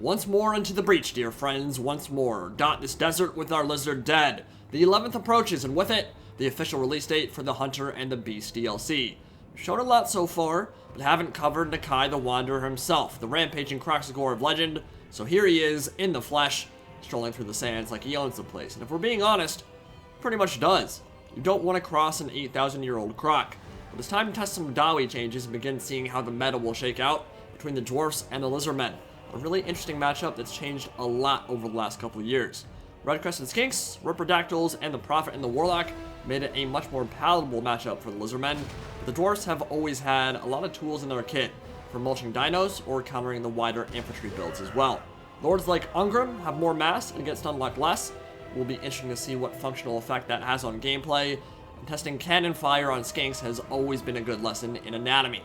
Once more into the breach, dear friends, once more. Dot this desert with our lizard dead. The 11th approaches, and with it, the official release date for the Hunter and the Beast DLC. We've shown a lot so far, but haven't covered Nakai the Wanderer himself, the rampaging Kroxigor of legend, so here he is, in the flesh, strolling through the sands like he owns the place. And if we're being honest, pretty much does. You don't want to cross an 8,000-year-old croc. But it's time to test some Dawi changes and begin seeing how the meta will shake out between the Dwarfs and the Lizardmen. A really interesting matchup that's changed a lot over the last couple of years. Red-Crested Skinks, Riperdactyls, and the Prophet and the Warlock made it a much more palatable matchup for the Lizardmen, but the Dwarfs have always had a lot of tools in their kit for mulching dinos or countering the wider infantry builds as well. Lords like Ungrim have more mass and get stun locked less. It will be interesting to see what functional effect that has on gameplay, and testing cannon fire on Skinks has always been a good lesson in anatomy.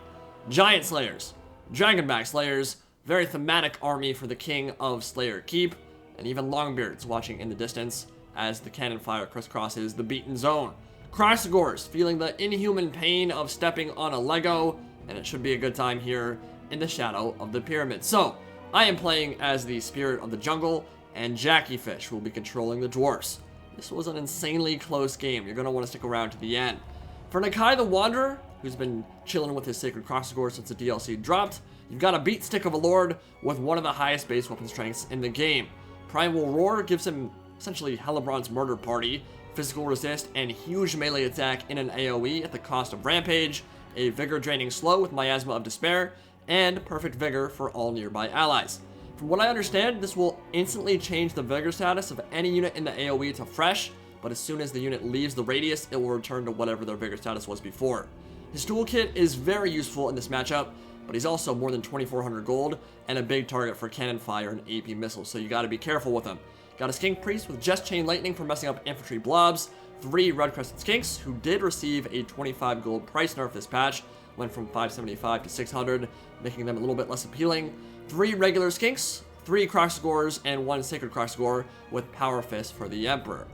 Giant Slayers, Dragonback Slayers, very thematic army for the king of Slayer Keep, and even Longbeards watching in the distance as the cannon fire crisscrosses the beaten zone. Kroxigors feeling the inhuman pain of stepping on a Lego, and it should be a good time here in the shadow of the pyramid. So, I am playing as the Spirit of the Jungle, and Jackie Fish will be controlling the Dwarfs. This was an insanely close game. You're going to want to stick around to the end. For Nakai the Wanderer, who's been chilling with his Sacred Kroxigor since the DLC dropped, you've got a beat stick of a Lord with one of the highest base weapon strengths in the game. Primal Roar gives him essentially Hellebron's Murder Party, physical resist, and huge melee attack in an AoE at the cost of Rampage, a Vigor draining slow with Miasma of Despair, and Perfect Vigor for all nearby allies. From what I understand, this will instantly change the Vigor status of any unit in the AoE to Fresh, but as soon as the unit leaves the radius, it will return to whatever their Vigor status was before. His toolkit is very useful in this matchup, but he's also more than 2,400 gold and a big target for cannon fire and AP missiles, so you gotta be careful with him. Got a Skink Priest with Just Chain Lightning for messing up infantry blobs, 3 Red-Crested Skinks, who did receive a 25 gold price nerf this patch, went from 575 to 600, making them a little bit less appealing, 3 regular Skinks, 3 Kroxigors, and 1 Sacred Kroxigor with Power Fist for the Emperor.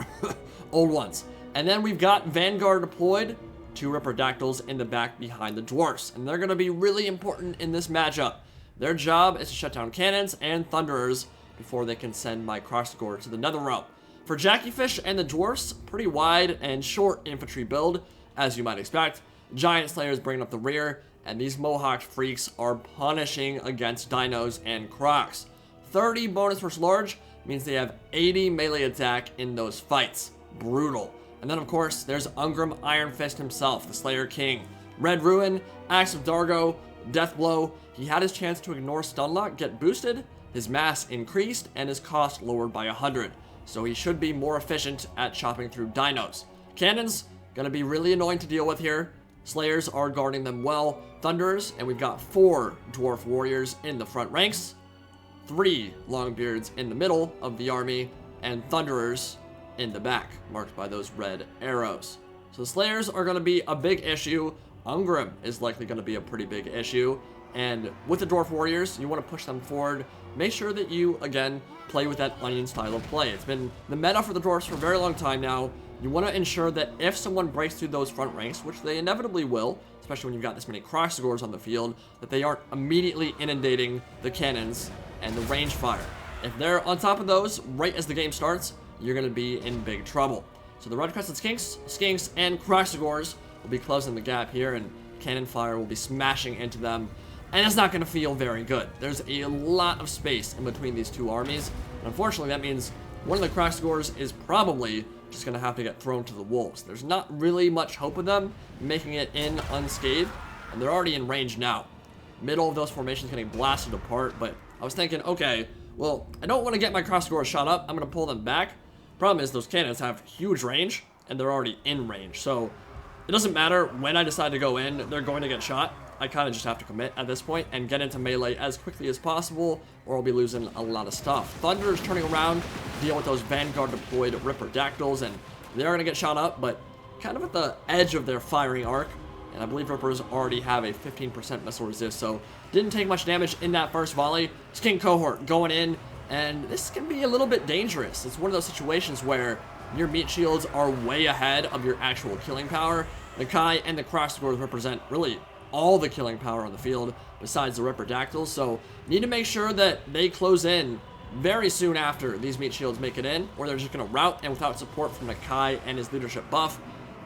Old ones. And then we've got Vanguard deployed, 2 Riperdactyls in the back behind the Dwarfs, and they're going to be really important in this matchup. Their job is to shut down cannons and thunderers before they can send my Kroxigor to the nether realm. For Jackie Fish and the Dwarfs, pretty wide and short infantry build, as you might expect. Giant Slayers bringing up the rear, and these Mohawk freaks are punishing against dinos and crocs. 30 bonus versus large means they have 80 melee attack in those fights. Brutal. And then, of course, there's Ungrim Ironfist himself, the Slayer King. Red Ruin, Axe of Dargo, Death Blow. He had his chance to ignore Stunlock, get boosted, his mass increased, and his cost lowered by 100. So he should be more efficient at chopping through dinos. Cannons, gonna be really annoying to deal with here. Slayers are guarding them well. Thunderers, and we've got 4 Dwarf Warriors in the front ranks, 3 Longbeards in the middle of the army, and Thunderers in the back, marked by those red arrows. So Slayers are going to be a big issue. Ungrim is likely going to be a pretty big issue. And with the Dwarf Warriors, you want to push them forward. Make sure that you, again, play with that onion style of play. It's been the meta for the Dwarfs for a very long time now. You want to ensure that if someone breaks through those front ranks, which they inevitably will, especially when you've got this many Kroxigors on the field, that they aren't immediately inundating the cannons and the range fire. If they're on top of those right as the game starts, you're going to be in big trouble. So the Red-Crested Skinks, and Kroxigors will be closing the gap here, and cannon fire will be smashing into them, and it's not going to feel very good. There's a lot of space in between these two armies, and unfortunately that means one of the Kroxigors is probably just going to have to get thrown to the wolves. There's not really much hope of them making it in unscathed, and they're already in range now. Middle of those formations getting blasted apart, but I was thinking, okay, well, I don't want to get my Kroxigors shot up. I'm going to pull them back. Problem is, those cannons have huge range, and they're already in range, so it doesn't matter when I decide to go in, they're going to get shot. I kind of just have to commit at this point and get into melee as quickly as possible, or I'll be losing a lot of stuff. Thunder is turning around, deal with those Vanguard deployed Riperdactyls, and they're going to get shot up, but kind of at the edge of their firing arc, and I believe Rippers already have a 15% missile resist, so didn't take much damage in that first volley. Skink Cohort going in, and this can be a little bit dangerous. It's one of those situations where your meat shields are way ahead of your actual killing power. Nakai and the Kroxigors represent really all the killing power on the field, besides the Ripperdactyls, so need to make sure that they close in very soon after these meat shields make it in, or they're just going to rout, and without support from Nakai and his leadership buff,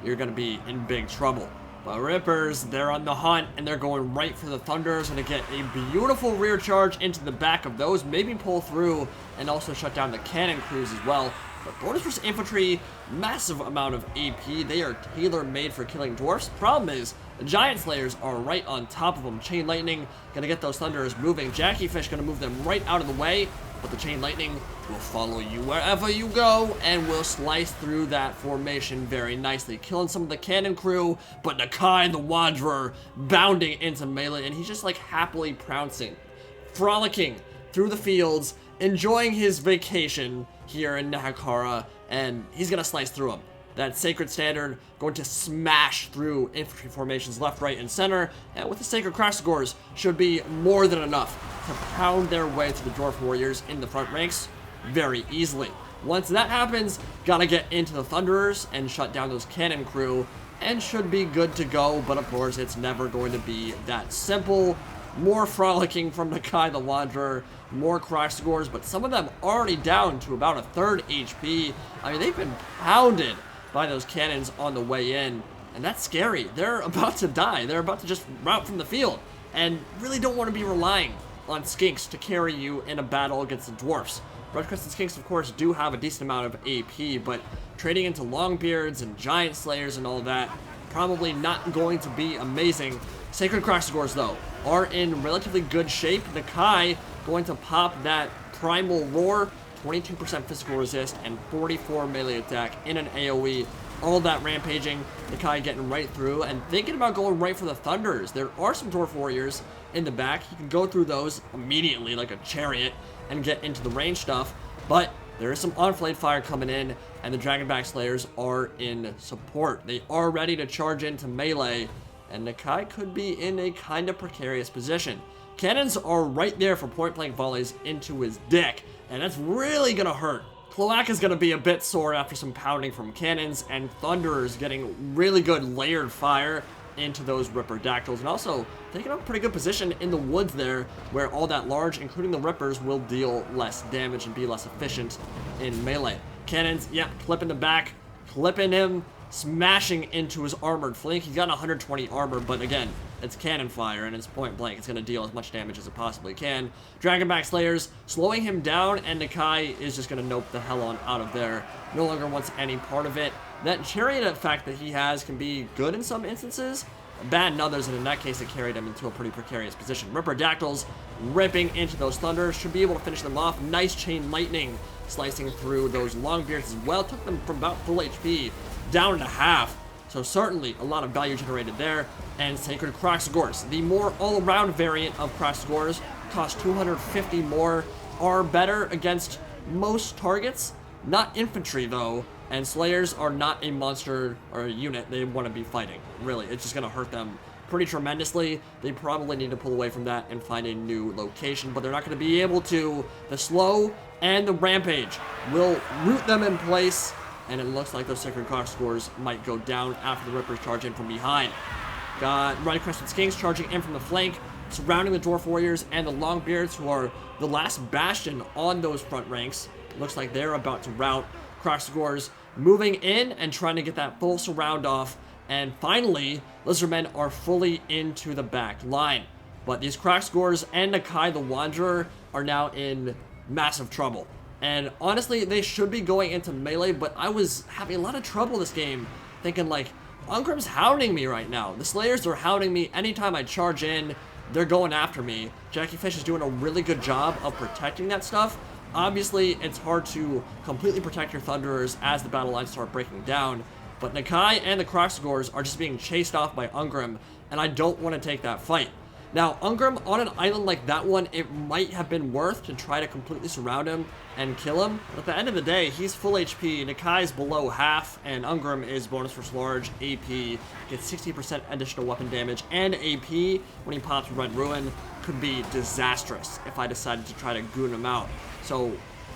you're going to be in big trouble. But Rippers, they're on the hunt, and they're going right for the Thunders, and to get a beautiful rear charge into the back of those, maybe pull through, and also shut down the cannon crews as well. But bonus versus infantry, massive amount of AP. They are tailor-made for killing dwarfs. Problem is, the giant slayers are right on top of them. Chain lightning gonna get those thunderers moving. Jackie Fish gonna move them right out of the way, but the chain lightning will follow you wherever you go and will slice through that formation very nicely, killing some of the cannon crew. But Nakai the Wanderer bounding into melee, and he's just like happily pouncing, frolicking through the fields, enjoying his vacation here in Nahakara, and he's gonna slice through them. That Sacred Standard going to smash through infantry formations left, right, and center, and with the Sacred Cross Scores should be more than enough to pound their way to the Dwarf Warriors in the front ranks very easily. Once that happens, gotta get into the Thunderers and shut down those cannon crew, and should be good to go, but of course it's never going to be that simple. More frolicking from Nakai the Wanderer, more cross scores, but some of them already down to about a third HP. I mean, they've been pounded by those cannons on the way in, and that's scary. They're about to die. They're about to just rout from the field, and really don't want to be relying on skinks to carry you in a battle against the dwarfs. Red Crested Skinks, of course, do have a decent amount of AP, but trading into Longbeards and Giant Slayers and all that, probably not going to be amazing. Sacred Cross Scores, though, are in relatively good shape. Nakai going to pop that Primal Roar, 22% physical resist, and 44 melee attack in an AoE. All that rampaging, Nakai getting right through, and thinking about going right for the Thunders. There are some Dwarf Warriors in the back. He can go through those immediately like a chariot and get into the range stuff, but there is some Enflamed Fire coming in, and the Dragonback Slayers are in support. They are ready to charge into melee, and Nakai could be in a kind of precarious position. Cannons are right there for point-blank volleys into his dick, and that's really gonna hurt. Cloaca's gonna be a bit sore after some pounding from cannons, and Thunderers getting really good layered fire into those Ripperdactyls, and also taking up a pretty good position in the woods there, where all that large, including the Rippers, will deal less damage and be less efficient in melee. Cannons, yeah, clipping the back, clipping him, smashing into his armored flank. He's got 120 armor, but again, it's cannon fire and it's point blank. It's going to deal as much damage as it possibly can. Dragonback Slayers slowing him down, and Nakai is just going to nope the hell on out of there. No longer wants any part of it. That chariot effect that he has can be good in some instances, bad in others, and in that case it carried him into a pretty precarious position. Ripperdactyls ripping into those Thunders, should be able to finish them off. Nice chain lightning slicing through those Longbeards as well. Took them from about full HP down to half. So certainly a lot of value generated there. And Sacred Cross Scores, the more all-around variant of Cross Scores, cost 250 more, are better against most targets. Not infantry though, and Slayers are not a monster or a unit they want to be fighting. Really, it's just going to hurt them pretty tremendously. They probably need to pull away from that and find a new location, but they're not going to be able to. The slow and the rampage will root them in place, and it looks like those Sacred Cross Scores might go down after the Rippers charge in from behind. Got Red Crested Skinks charging in from the flank, surrounding the Dwarf Warriors and the Longbeards, who are the last bastion on those front ranks. Looks like they're about to rout. Cross Scores moving in and trying to get that full surround off. And finally, Lizardmen are fully into the back line. But these Cross Scores and Nakai the Wanderer are now in massive trouble. And honestly, they should be going into melee, but I was having a lot of trouble this game, thinking like, Ungrim's hounding me right now. The Slayers are hounding me anytime I charge in. They're going after me. Jackie Fish is doing a really good job of protecting that stuff. Obviously, it's hard to completely protect your Thunderers as the battle lines start breaking down, but Nakai and the Cross Scores are just being chased off by Ungrim, and I don't want to take that fight. Now, Ungrim on an island like that one, it might have been worth to try to completely surround him and kill him. But at the end of the day, he's full HP, Nakai's below half, and Ungrim is bonus versus large, AP, gets 60% additional weapon damage, and AP when he pops Red Ruin could be disastrous if I decided to try to goon him out. So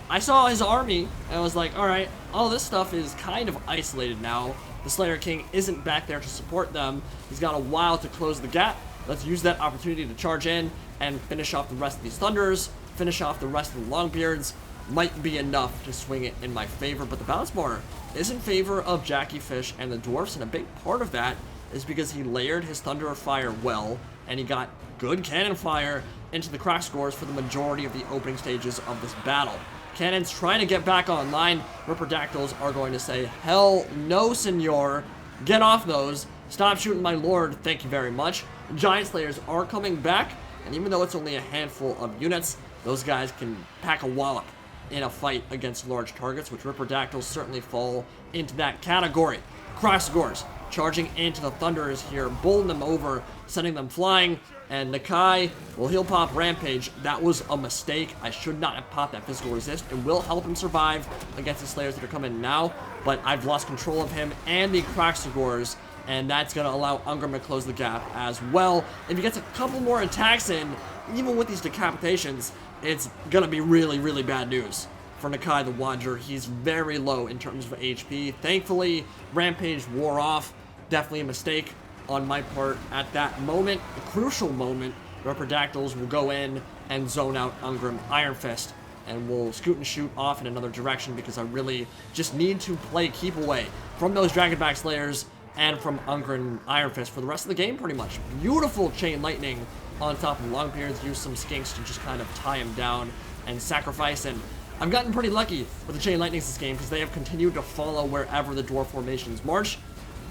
I saw his army, and I was like, alright, all this stuff is kind of isolated now. The Slayer King isn't back there to support them. He's got a while to close the gap. let's use that opportunity to charge in and finish off the rest of these Thunders, finish off the rest of the Longbeards. Might be enough to swing it in my favor, but the balance bar is in favor of Jackie Fish and the Dwarfs, and a big part of that is because he layered his Thunder of Fire well, and he got good cannon fire into the crack scores for the majority of the opening stages of this battle. Cannons trying to get back online. Ripperdactyls are going to say, hell no, senor. Get off those. Stop shooting my lord. Thank you very much. Giant Slayers are coming back, and even though it's only a handful of units, those guys can pack a wallop in a fight against large targets, which Ripperdactyls certainly fall into that category. Crossgores charging into the Thunderers here, bowling them over, sending them flying, and Nakai, well, he'll pop Rampage. That was a mistake. I should not have popped that physical resist. It will help him survive against the Slayers that are coming now, but I've lost control of him and the Croxagores, and that's going to allow Ungrim to close the gap as well. If he gets a couple more attacks in, even with these decapitations, it's going to be really, really bad news for Nakai the Wanderer. He's very low in terms of HP. Thankfully, Rampage wore off. Definitely a mistake on my part at that moment. A crucial moment. Ripperdactyls will go in and zone out Ungrim Ironfist, and we'll scoot and shoot off in another direction because I really just need to play keep away from those Dragonback Slayers and from Ungrim Ironfist for the rest of the game, pretty much. Beautiful Chain Lightning on top of Longbeards. Use some skinks to just kind of tie him down and sacrifice, and I've gotten pretty lucky with the Chain Lightnings this game because they have continued to follow wherever the Dwarf formations march.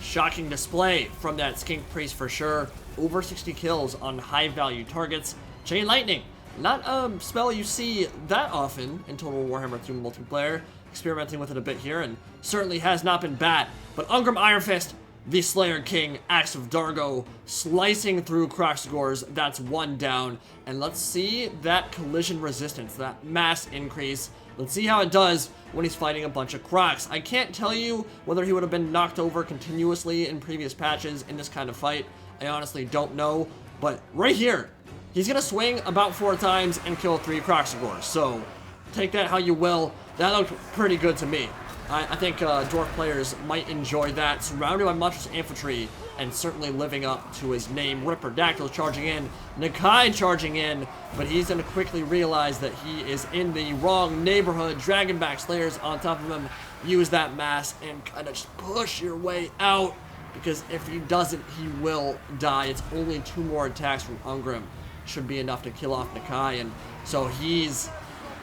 Shocking display from that Skink Priest for sure. Over 60 kills on high-value targets. Chain Lightning, not a spell you see that often in Total War Warhammer 2 multiplayer. Experimenting with it a bit here, and certainly has not been bad. But Ungrim Ironfist, the Slayer King, Axe of Dargo, slicing through Croxagores. That's one down. And let's see that collision resistance, that mass increase. Let's see how it does when he's fighting a bunch of Crocs. I can't tell you whether he would have been knocked over continuously in previous patches in this kind of fight. I honestly don't know. But right here, he's going to swing about 4 times and kill 3 Croxagores. So take that how you will. That looked pretty good to me. I think Dwarf players might enjoy that. Surrounded by monstrous infantry and certainly living up to his name. Ripperdactyl charging in. Nakai charging in. But he's going to quickly realize that he is in the wrong neighborhood. Dragonback Slayers on top of him. Use that mass and kind of just push your way out. Because if he doesn't, he will die. It's only 2 more attacks from Ungrim. Should be enough to kill off Nakai. And so he's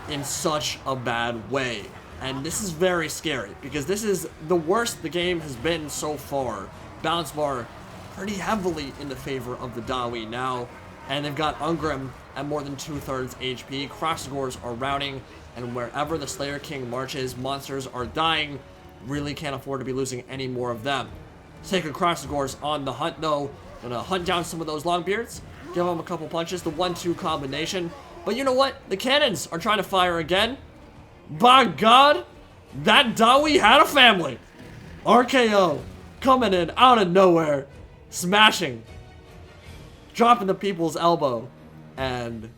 in such a bad way. And this is very scary, because this is the worst the game has been so far. Balance bar pretty heavily in the favor of the Dawi now. And they've got Ungrim at more than 2/3 HP. Croxagores are routing, and wherever the Slayer King marches, monsters are dying. Really can't afford to be losing any more of them. Sacred Croxagores on the hunt, though. Gonna hunt down some of those Longbeards. Give them a couple punches, the 1-2 combination. But you know what? The cannons are trying to fire again. By God, that Dawi had a family. RKO coming in out of nowhere, smashing, dropping the people's elbow, and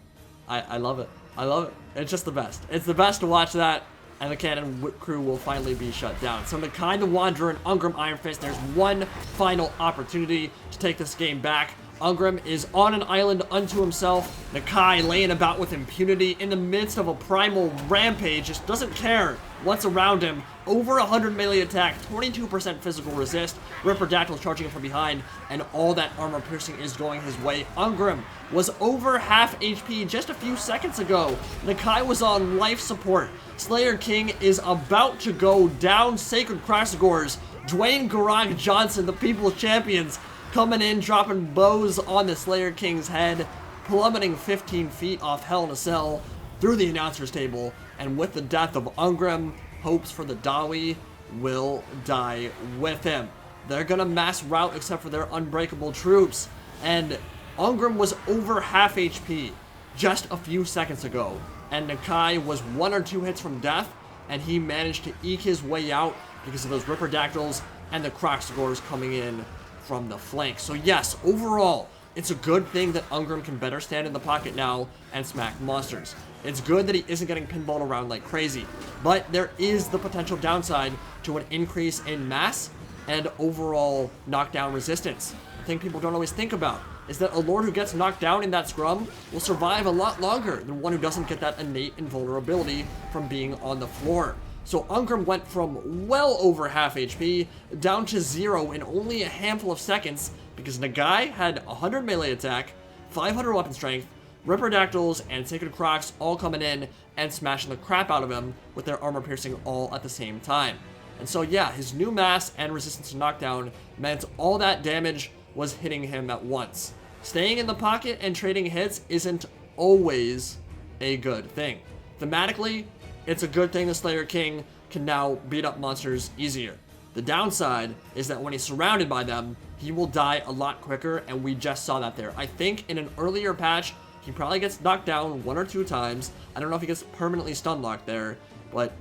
I love it. I love it. It's just the best. It's the best to watch that, and the cannon crew will finally be shut down. So Nakai the Wanderer and Ungrim Ironfist, there's one final opportunity to take this game back. Ungrim is on an island unto himself. Nakai laying about with impunity in the midst of a primal rampage. Just doesn't care what's around him. Over 100 melee attack, 22% physical resist. Ripperdactyl charging him from behind, and all that armor piercing is going his way. Ungrim was over half HP just a few seconds ago. Nakai was on life support. Slayer King is about to go down. Sacred Croxagores, Dwayne Garag Johnson, the People's Champions, coming in, dropping bows on the Slayer King's head, plummeting 15 feet off Hell in a Cell through the announcer's table, and with the death of Ungrim, hopes for the Dawi will die with him. They're gonna mass rout except for their unbreakable troops, and Ungrim was over half HP just a few seconds ago, and Nakai was 1 or 2 hits from death, and he managed to eke his way out because of those Ripperdactyls and the Croxagores coming in from the flank. So yes, overall, it's a good thing that Ungrim can better stand in the pocket now and smack monsters. It's good that he isn't getting pinballed around like crazy, but there is the potential downside to an increase in mass and overall knockdown resistance. A thing people don't always think about. is that a Lord who gets knocked down in that scrum will survive a lot longer than one who doesn't get that innate invulnerability from being on the floor. So Ungrim went from well over half HP down to 0 in only a handful of seconds because Nakai had 100 melee attack, 500 weapon strength, Ripperdactyls and Sacred Crocs all coming in and smashing the crap out of him with their armor piercing all at the same time. And so yeah, his new mass and resistance to knockdown meant all that damage was hitting him at once. Staying in the pocket and trading hits isn't always a good thing. Thematically, it's a good thing the Slayer King can now beat up monsters easier. The downside is that when he's surrounded by them, he will die a lot quicker, and we just saw that there. I think in an earlier patch, he probably gets knocked down 1 or 2 times. I don't know if he gets permanently stun locked there, but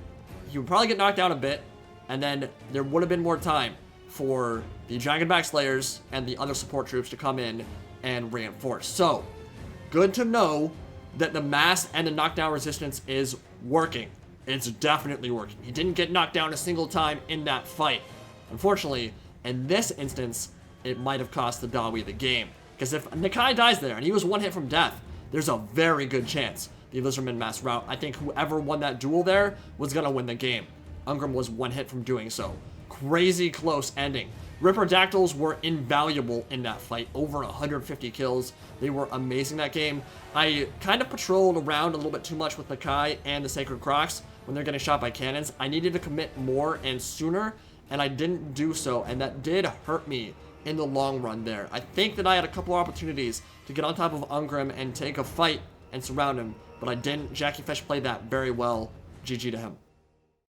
he would probably get knocked down a bit, and then there would have been more time for the Dragonback Slayers and the other support troops to come in and reinforce. So, good to know that the mass and the knockdown resistance is working. It's definitely working. He didn't get knocked down a single time in that fight. Unfortunately, in this instance, it might have cost the Dawi the game. Because if Nakai dies there and he was 1 hit from death, there's a very good chance the Lizardmen mass route, I think whoever won that duel there was going to win the game. Ungrim was 1 hit from doing so. Crazy close ending. Ripperdactyls were invaluable in that fight. Over 150 kills. They were amazing that game. I kind of patrolled around a little bit too much with Nakai and the Sacred Crocs when they're getting shot by cannons. I needed to commit more and sooner, and I didn't do so, and that did hurt me in the long run there. I think that I had a couple opportunities to get on top of Ungrim and take a fight and surround him, but I didn't. Jackie Fish played that very well. GG to him.